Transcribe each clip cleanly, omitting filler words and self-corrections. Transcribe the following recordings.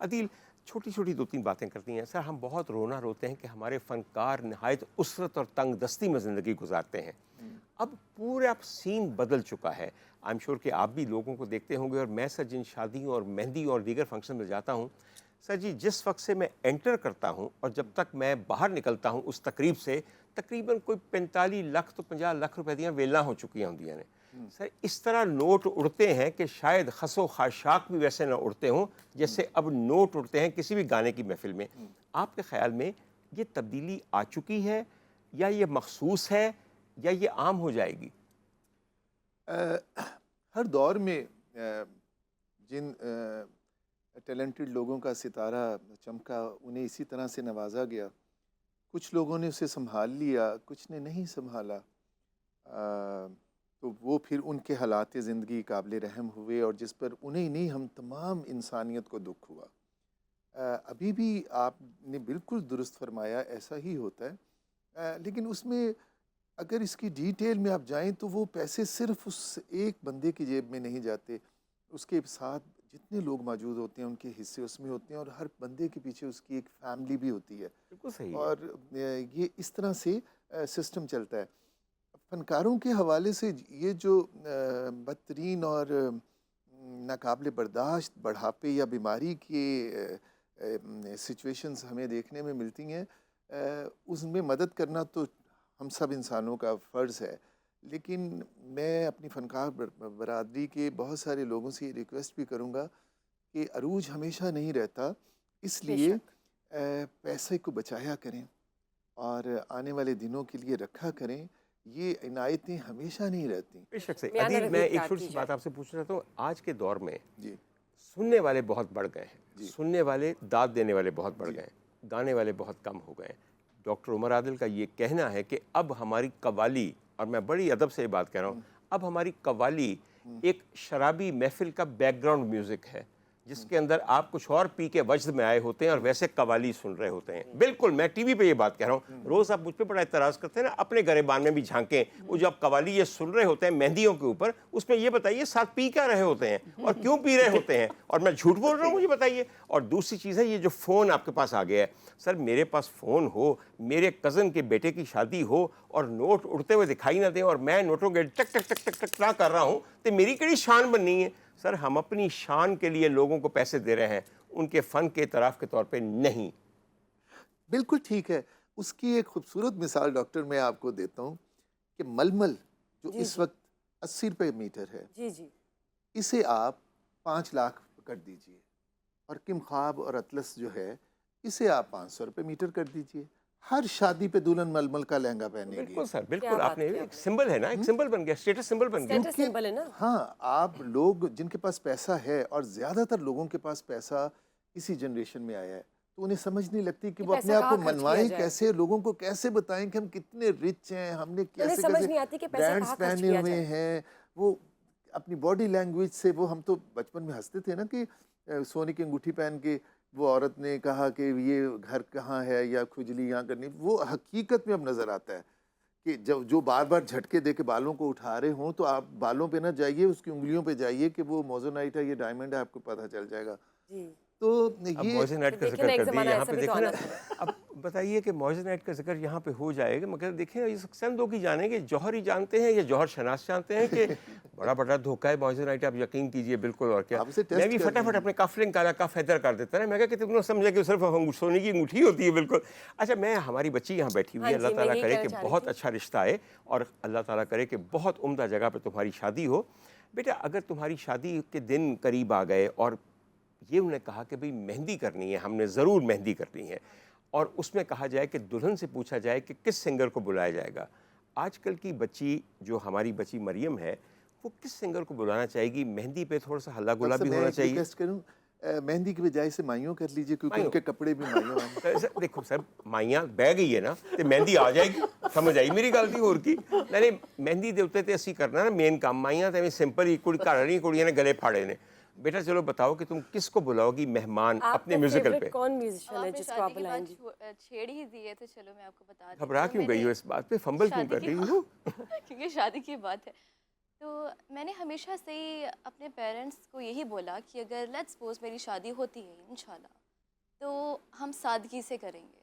عدیل چھوٹی چھوٹی 2-3 باتیں کرتی ہیں. سر ہم بہت رونا روتے ہیں کہ ہمارے فنکار نہایت اسرت اور تنگ دستی میں زندگی گزارتے ہیں. اب پورا سین بدل چکا ہے. آئی ایم شیور کہ آپ بھی لوگوں کو دیکھتے ہوں گے, اور میں سر جن شادیوں اور مہندی اور دیگر فنکشن میں جاتا ہوں سر جی, جس وقت سے میں انٹر کرتا ہوں اور جب تک میں باہر نکلتا ہوں اس تقریب سے, تقریباً کوئی 45 لاکھ تو 50 لاکھ روپے دیاں ویلاں ہو چکی ہوں نے. سر اس طرح نوٹ اڑتے ہیں کہ شاید خس و خاشاک بھی ویسے نہ اڑتے ہوں جیسے اب نوٹ اڑتے ہیں کسی بھی گانے کی محفل میں. آپ کے خیال میں یہ تبدیلی آ چکی ہے, یا یہ مخصوص ہے, یا یہ عام ہو جائے گی؟ ہر دور میں جن ٹیلنٹڈ لوگوں کا ستارہ چمکا انہیں اسی طرح سے نوازا گیا. کچھ لوگوں نے اسے سنبھال لیا, کچھ نے نہیں سنبھالا, تو وہ پھر ان کے حالات زندگی قابل رحم ہوئے, اور جس پر انہیں نہیں ہم تمام انسانیت کو دکھ ہوا. ابھی بھی آپ نے بالکل درست فرمایا, ایسا ہی ہوتا ہے. لیکن اس میں اگر اس کی ڈیٹیل میں آپ جائیں تو وہ پیسے صرف اس ایک بندے کی جیب میں نہیں جاتے, اس کے ساتھ جتنے لوگ موجود ہوتے ہیں ان کے حصے اس میں ہوتے ہیں, اور ہر بندے کے پیچھے اس کی ایک فیملی بھی ہوتی ہے. بالکل صحیح ہے. اور یہ اس طرح سے سسٹم چلتا ہے. فنکاروں کے حوالے سے یہ جو بدترین اور ناقابل برداشت بڑھاپے یا بیماری کے سچویشنز ہمیں دیکھنے میں ملتی ہیں, اس میں مدد کرنا تو ہم سب انسانوں کا فرض ہے. لیکن میں اپنی فنکار برادری کے بہت سارے لوگوں سے یہ ریکویسٹ بھی کروں گا کہ عروج ہمیشہ نہیں رہتا, اس لیے پیسے کو بچایا کریں اور آنے والے دنوں کے لیے رکھا کریں. یہ عنایتیں ہمیشہ نہیں رہتی. بے شک سے. عدیل میں ایک چھوٹی سی بات آپ سے پوچھنا چاہتا ہوں. آج کے دور میں سننے والے بہت بڑھ گئے ہیں, سننے والے داد دینے والے بہت بڑھ گئے ہیں, گانے والے بہت کم ہو گئے ہیں. ڈاکٹر عمر عادل کا یہ کہنا ہے کہ اب ہماری قوالی, اور میں بڑی ادب سے یہ بات کہہ رہا ہوں, اب ہماری قوالی ایک شرابی محفل کا بیک گراؤنڈ میوزک ہے, جس کے اندر آپ کچھ اور پی کے وجد میں آئے ہوتے ہیں اور ویسے قوالی سن رہے ہوتے ہیں. بالکل میں ٹی وی پہ یہ بات کہہ رہا ہوں. روز آپ مجھ پہ بڑا اعتراض کرتے ہیں نا, اپنے گریبان میں بھی جھانکیں. وہ جو آپ قوالی یہ سن رہے ہوتے ہیں مہندیوں کے اوپر, اس میں یہ بتائیے ساتھ پی کیا رہے ہوتے ہیں اور کیوں پی رہے ہوتے ہیں, اور میں جھوٹ بول رہا ہوں مجھے بتائیے. اور دوسری چیز ہے یہ جو فون آپ کے پاس آ گیا ہے. سر میرے پاس فون ہو, میرے کزن کے بیٹے کی شادی ہو, اور نوٹ اڑتے ہوئے دکھائی نہ دیں, اور میں نوٹوں کے ٹک ٹک ٹک ٹک ٹک کر رہا ہوں, تو میری کیڑی شان بننی ہے؟ سر ہم اپنی شان کے لیے لوگوں کو پیسے دے رہے ہیں, ان کے فن کے اعتراف کے طور پہ نہیں. بالکل ٹھیک ہے. اس کی ایک خوبصورت مثال ڈاکٹر میں آپ کو دیتا ہوں کہ ململ جو اس وقت 80 روپے میٹر ہے, اسے آپ 5 لاکھ کر دیجئے, اور کم خواب اور اطلس جو ہے اسے آپ 500 روپے میٹر کر دیجئے. ہر شادی پہ دلہن ململ کا لہنگا پہنے گی. بالکل سر, بالکل. آپ نے ایک سمبل ہے نا, ایک سمبل بن گیا, اسٹیٹس سمبل بن گیا. ہاں, آپ لوگ جن کے پاس پیسہ ہے, اور زیادہ تر لوگوں کے پاس پیسہ اسی جنریشن میں آیا ہے, تو انہیں سمجھ نہیں لگتی کہ وہ اپنے آپ کو منوائیں کیسے, لوگوں کو کیسے بتائیں کہ ہم کتنے رچ ہیں, ہم نے کیسے کیسے برانڈز پہنے ہوئے ہیں. وہ اپنی باڈی لینگویج سے, وہ ہم تو بچپن میں ہنستے تھے نا کہ سونے کی انگوٹھی پہن کے وہ عورت نے کہا کہ یہ گھر کہاں ہے, یا کھجلی یہاں کرنی. وہ حقیقت میں اب نظر آتا ہے کہ جو بار بار جھٹکے دے کے بالوں کو اٹھا رہے ہوں, تو آپ بالوں پہ نہ جائیے, اس کی انگلیوں پہ جائیے کہ وہ موزونائٹ ہے, یہ ڈائمنڈ ہے, آپ کو پتہ چل جائے گا. تو اب موزونائٹ کا ذکر کر دیا یہاں پہ, دیکھیں نا, اب بتائیے کہ موزونائٹ کا ذکر یہاں پہ ہو جائے گا, مگر دیکھیں یہ سکسن دو کی جانیں گے, جوہر ہی جانتے ہیں یا جوہر شناس جانتے ہیں کہ بڑا بڑا دھوکہ ہے موزونائٹ, آپ یقین کیجئے. بالکل. اور کیا, میں بھی فٹافٹ اپنے کفلنگ کالا کف حیدر کر دیتا ہے. میں کہا کہ تم نے سمجھا کہ صرف سونے کی انگوٹھی ہوتی ہے. بالکل. اچھا, میں ہماری بچی یہاں بیٹھی ہوئی ہے, اللہ تعالیٰ کرے کہ بہت اچھا رشتہ ہے, اور اللہ تعالیٰ کرے کہ بہت عمدہ جگہ پہ تمہاری شادی ہو. بیٹا اگر تمہاری شادی کے دن قریب آ گئے, اور یہ انہوں نے کہا کہ بھئی مہندی کرنی ہے, ہم نے ضرور مہندی کرنی ہے, اور اس میں کہا جائے کہ دلہن سے پوچھا جائے کہ کس سنگر کو بلایا جائے گا, آج کل کی بچی جو ہماری بچی مریم ہے, وہ کس سنگر کو بلانا چاہے گی؟ مہندی پہ تھوڑا سا ہلا گلا بھی ہونا چاہیے. میں ریکویسٹ کروں, مہندی کی بجائے سے مائیوں کر لیجئے, کیونکہ ان کے کپڑے بھی مائیوں ہیں. دیکھو سر, مائیاں بہ گئی ہے نا, تو مہندی آ جائے گی. سمجھ آئی میری گل دی اور کی. نہیں, مہندی دے اوتے تے اسی کرنا نا مین کام, مائیاں تے سمپل ہی کوئی گھر والی کڑیاں نے گلے پھاڑے نے. بیٹا چلو بتاؤ کہ تم کس کو بلاؤ گی مہمان اپنے میوزیکل پہ؟ کون میوزیشین ہے جس کو آپ بلائیں گی؟ چھیڑ ہی دیے تو چلو میں آپ کو بتا دیتی ہوں. گھبرا کیوں گئی ہو اس بات پہ, فمبل کیوں کر رہی ہو؟ کیونکہ شادی کی بات ہے. تو میں نے ہمیشہ سے ہی اپنے پیرنٹس کو یہی بولا کہ اگر لیٹس سپوز میری شادی ہوتی ہے انشاءاللہ تو ہم سادگی سے کریں گے.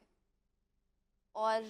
اور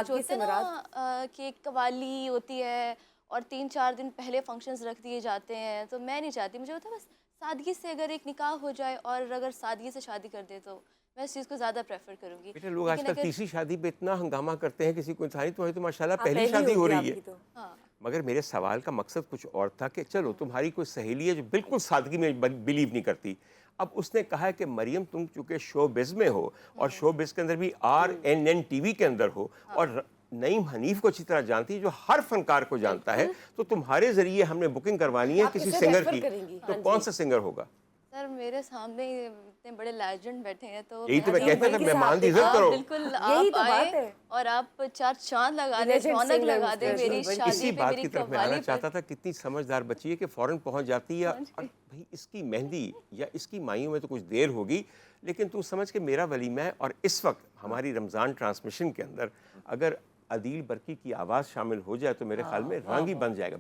جو ہوتا ہے نا کہ قوالی ہوتی ہے اور 3-4 دن پہلے فنکشنز رکھ دیے جاتے ہیں, تو میں نہیں چاہتی. مجھے ہوتا ہے بس سادگی سے اگر ایک نکاح ہو جائے اور اگر سادگی سے شادی کر دے تو میں اس چیز کو زیادہ پریفر کروں گی. بیٹے لوگ آج لیکن کل تیسری شادی پہ اتنا ہنگامہ کرتے ہیں, کسی کو انسانی تمہاری تو ماشاءاللہ پہلی شادی ہو رہی ہے. ہاں مگر میرے سوال کا مقصد کچھ اور تھا کہ چلو تمہاری کوئی سہیلی ہے جو بالکل سادگی میں بلیو نہیں کرتی. اب اس نے کہا ہے کہ مریم تم چونکہ شو بز میں ہو اور شو بز کے اندر بھی RNN TV کے اندر ہو اور نعیم حنیف کو اچھی طرح جانتی ہے جو ہر فنکار کو جانتا ہے, تو تمہارے ذریعے ہم نے بکنگ کروانی ہے کسی سنگر کی, تو کون سا سنگر ہوگا؟ سر میرے سامنے اتنے بڑے لیجنڈ بیٹھے ہیں تو یہی تو میں کہتا تھا مہمان کی عزت کرو. بالکل آپ آئے اور آپ 4 چاند لگا دیں, رونق لگا دیں میری اسی شادی پہ, بات میری کی طرف میں آنا قوالی چاہتا پر. تھا, کتنی سمجھدار بچی ہے کہ فوراً پہنچ جاتی ہے. اور بھائی اس کی مہندی یا اس کی مائیوں میں تو کچھ دیر ہوگی, لیکن تم سمجھ کے میرا ولیمہ ہے. اور اس وقت ہماری رمضان ٹرانسمیشن کے اندر اگر عدیل برقی کی آواز شامل ہو جائے تو میرے خیال میں رنگ ہی بن جائے گا.